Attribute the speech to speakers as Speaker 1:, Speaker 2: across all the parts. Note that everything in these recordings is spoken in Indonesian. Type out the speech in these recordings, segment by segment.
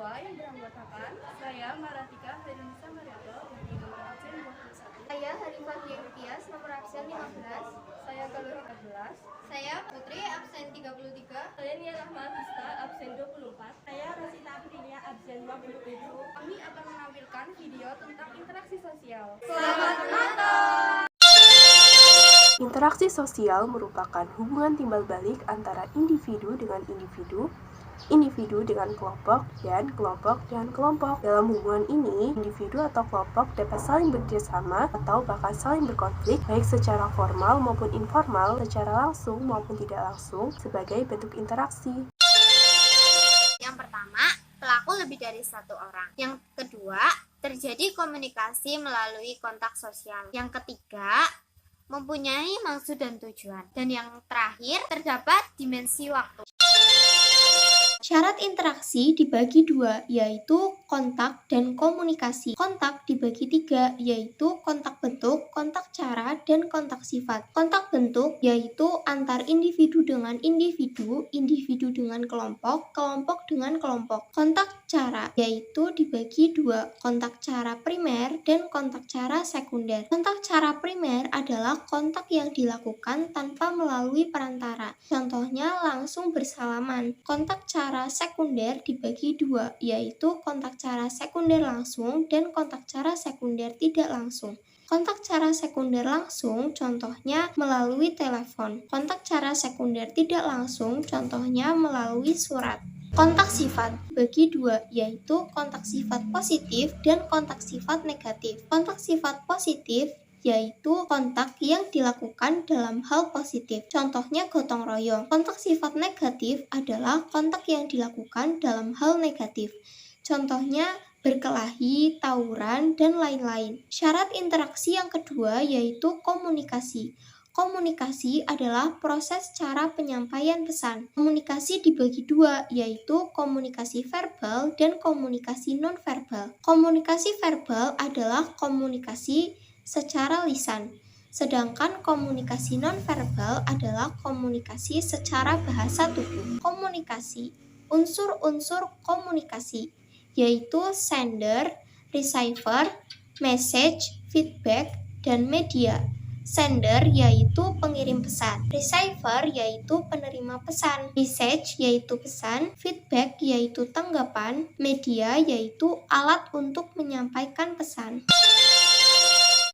Speaker 1: siswa yang beranggotakan saya Maratika Ferenisa Mariato dari nomor absen 21.
Speaker 2: Saya Hanifah Tias nomor absen 15.
Speaker 1: Saya Galuh 14.
Speaker 2: Saya Putri absen 33.
Speaker 1: Saya Nia Rahmat Hista absen 24.
Speaker 3: Saya Rosita Aprilia absen 27.
Speaker 1: Kami akan menampilkan video tentang interaksi sosial.
Speaker 2: Selamat menonton!
Speaker 4: Interaksi sosial merupakan hubungan timbal balik antara individu dengan individu, individu dengan kelompok, dan kelompok dengan kelompok. Dalam hubungan ini, individu atau kelompok dapat saling bekerjasama atau bahkan saling berkonflik, baik secara formal maupun informal, secara langsung maupun tidak langsung, sebagai bentuk interaksi.
Speaker 2: Yang pertama, pelaku lebih dari satu orang. Yang kedua, terjadi komunikasi melalui kontak sosial. Yang ketiga, mempunyai maksud dan tujuan. Dan yang terakhir, terdapat dimensi waktu. Syarat interaksi dibagi dua, yaitu kontak dan komunikasi. Kontak dibagi tiga, yaitu kontak bentuk, kontak cara, dan kontak sifat. Kontak bentuk yaitu antar individu dengan individu, individu dengan kelompok, kelompok dengan kelompok. Kontak cara yaitu dibagi dua, kontak cara primer dan kontak cara sekunder. Kontak cara primer adalah kontak yang dilakukan tanpa melalui perantara. Contohnya langsung bersalaman. Kontak cara sekunder dibagi dua, yaitu kontak cara sekunder langsung dan kontak cara sekunder tidak langsung. Kontak cara sekunder langsung contohnya melalui telepon. Kontak cara sekunder tidak langsung contohnya melalui surat. Kontak sifat bagi dua, yaitu kontak sifat positif dan kontak sifat negatif. Kontak sifat positif yaitu kontak yang dilakukan dalam hal positif. Contohnya gotong royong. Kontak sifat negatif adalah kontak yang dilakukan dalam hal negatif. Contohnya berkelahi, tawuran, dan lain-lain. Syarat interaksi yang kedua yaitu komunikasi. Komunikasi adalah proses cara penyampaian pesan. Komunikasi dibagi dua, yaitu komunikasi verbal dan komunikasi non-verbal. Komunikasi verbal adalah komunikasi secara lisan, sedangkan komunikasi non-verbal adalah komunikasi secara bahasa tubuh. Komunikasi, unsur-unsur komunikasi, yaitu sender, receiver, message, feedback, dan media. Sender yaitu pengirim pesan, receiver yaitu penerima pesan, message yaitu pesan, feedback yaitu tanggapan, media yaitu alat untuk menyampaikan pesan.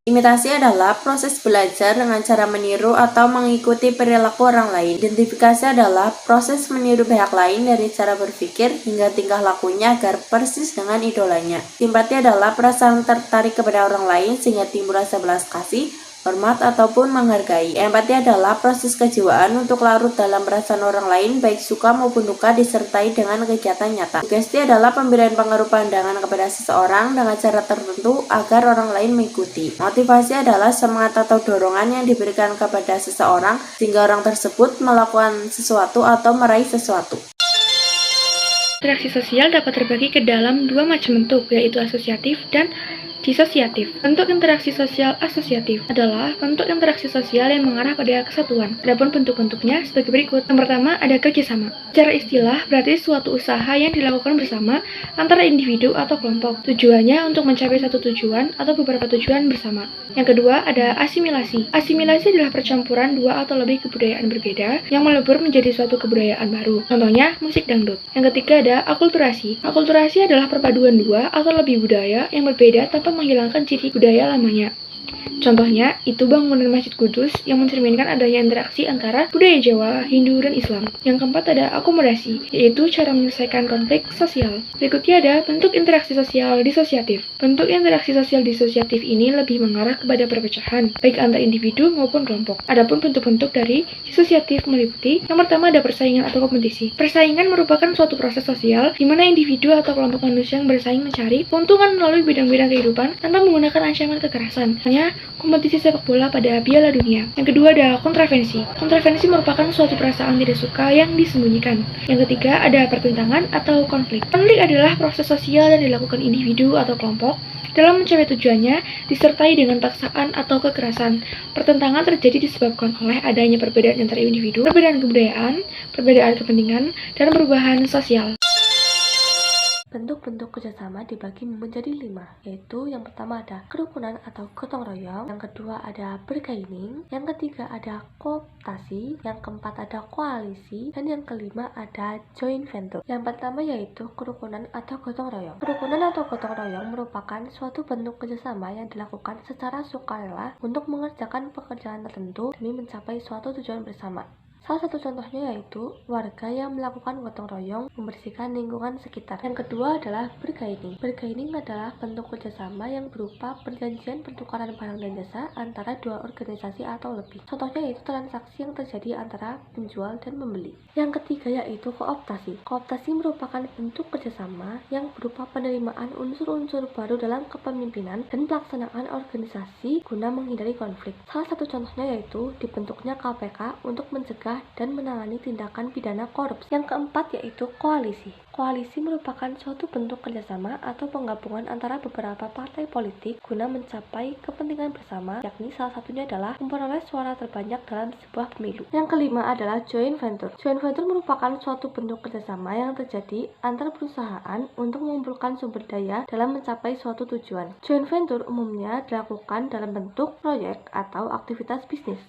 Speaker 5: Imitasi adalah proses belajar dengan cara meniru atau mengikuti perilaku orang lain. Identifikasi adalah proses meniru pihak lain dari cara berpikir hingga tingkah lakunya agar persis dengan idolanya. Simpati adalah perasaan tertarik kepada orang lain sehingga timbul rasa belas kasih, hormat, ataupun menghargai. Empati adalah proses kejiwaan untuk larut dalam perasaan orang lain, baik suka maupun duka, disertai dengan kegiatan nyata. Sugesti adalah pemberian pengaruh pandangan kepada seseorang dengan cara tertentu agar orang lain mengikuti. Motivasi adalah semangat atau dorongan yang diberikan kepada seseorang sehingga orang tersebut melakukan sesuatu atau meraih sesuatu.
Speaker 6: Interaksi sosial dapat terbagi ke dalam dua macam bentuk, yaitu asosiatif dan disosiatif. Bentuk interaksi sosial asosiatif adalah bentuk interaksi sosial yang mengarah pada kesatuan. Adapun bentuk-bentuknya sebagai berikut. Yang pertama ada kerjasama. Secara istilah berarti suatu usaha yang dilakukan bersama antara individu atau kelompok. Tujuannya untuk mencapai satu tujuan atau beberapa tujuan bersama. Yang kedua ada asimilasi. Asimilasi adalah percampuran dua atau lebih kebudayaan berbeda yang melebur menjadi suatu kebudayaan baru. Contohnya musik dangdut. Yang ketiga ada akulturasi. Akulturasi adalah perpaduan dua atau lebih budaya yang berbeda tanpa menghilangkan ciri budaya lamanya. Contohnya, itu bangunan Masjid Kudus yang mencerminkan adanya interaksi antara budaya Jawa, Hindu, dan Islam. Yang keempat ada akomodasi, yaitu cara menyelesaikan konflik sosial. Berikutnya ada bentuk interaksi sosial disosiatif. Bentuk interaksi sosial disosiatif ini lebih mengarah kepada perpecahan, baik antar individu maupun kelompok. Adapun bentuk-bentuk dari disosiatif meliputi, yang pertama ada persaingan atau kompetisi. Persaingan merupakan suatu proses sosial di mana individu atau kelompok manusia yang bersaing mencari keuntungan melalui bidang-bidang kehidupan tanpa menggunakan ancaman kekerasan. Hanya kompetisi sepak bola pada Piala Dunia. Yang kedua ada kontravensi. Kontravensi merupakan suatu perasaan tidak suka yang disembunyikan. Yang ketiga ada pertentangan atau konflik. Konflik adalah proses sosial yang dilakukan individu atau kelompok dalam mencapai tujuannya disertai dengan paksaan atau kekerasan. Pertentangan terjadi disebabkan oleh adanya perbedaan antara individu, perbedaan kebudayaan, perbedaan kepentingan, dan perubahan sosial.
Speaker 4: bentuk-bentuk kerjasama dibagi menjadi 5, yaitu yang pertama ada kerukunan atau gotong royong, yang kedua ada bergaining, yang ketiga ada kooptasi, yang keempat ada koalisi, dan yang kelima ada joint venture. Yang pertama yaitu kerukunan atau gotong royong. Kerukunan atau gotong royong merupakan suatu bentuk kerjasama yang dilakukan secara sukarela untuk mengerjakan pekerjaan tertentu demi mencapai suatu tujuan bersama. Salah satu contohnya yaitu warga yang melakukan gotong royong membersihkan lingkungan sekitar. Yang kedua adalah bergaining. Bergaining adalah bentuk kerjasama yang berupa perjanjian pertukaran barang dan jasa antara dua organisasi atau lebih. Contohnya yaitu transaksi yang terjadi antara penjual dan pembeli. Yang ketiga yaitu kooptasi. Kooptasi merupakan bentuk kerjasama yang berupa penerimaan unsur-unsur baru dalam kepemimpinan dan pelaksanaan organisasi guna menghindari konflik. Salah satu contohnya yaitu dibentuknya KPK untuk mencegah dan menangani tindakan pidana korupsi. Yang keempat yaitu koalisi. Koalisi merupakan suatu bentuk kerjasama atau penggabungan antara beberapa partai politik guna mencapai kepentingan bersama, yakni salah satunya adalah memperoleh suara terbanyak dalam sebuah pemilu. Yang kelima adalah joint venture. Joint venture merupakan suatu bentuk kerjasama yang terjadi antar perusahaan untuk mengumpulkan sumber daya dalam mencapai suatu tujuan. Joint venture umumnya dilakukan dalam bentuk proyek atau aktivitas bisnis.